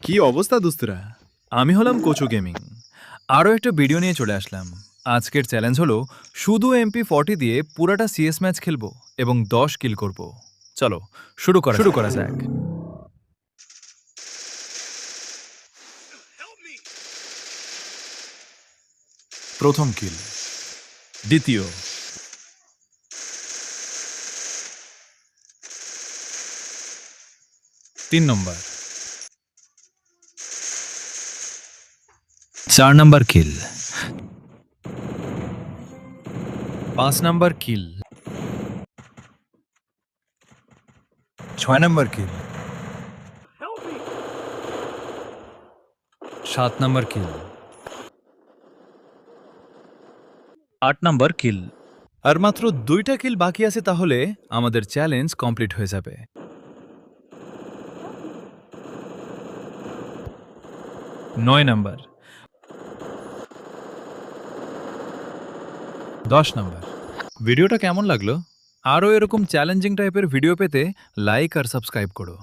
কি অবস্থা দোস্তরা? আমি হলাম কোচু গেমিং। আরও একটা ভিডিও নিয়ে চলে আসলাম। আজকের চ্যালেঞ্জ হলো শুধু MP40 দিয়ে পুরাটা সিএস ম্যাচ খেলবো এবং 10 কিল করব। চলো শুরু করা যাক। প্রথম কিল, দ্বিতীয়, তিন নম্বর, 4 নম্বর কিল, 5 নম্বর কিল, 6 নম্বর কিল, 7 নম্বর কিল, 8 নম্বর কিল। আর মাত্র 2টা কিল বাকি আছে, তাহলে আমাদের চ্যালেঞ্জ কমপ্লিট হয়ে যাবে। 9 নম্বর, 10 নম্বর। ভিডিওটা কেমন লাগলো? আরও এরকম চ্যালেঞ্জিং টাইপের ভিডিও পেতে লাইক আর সাবস্ক্রাইব করো।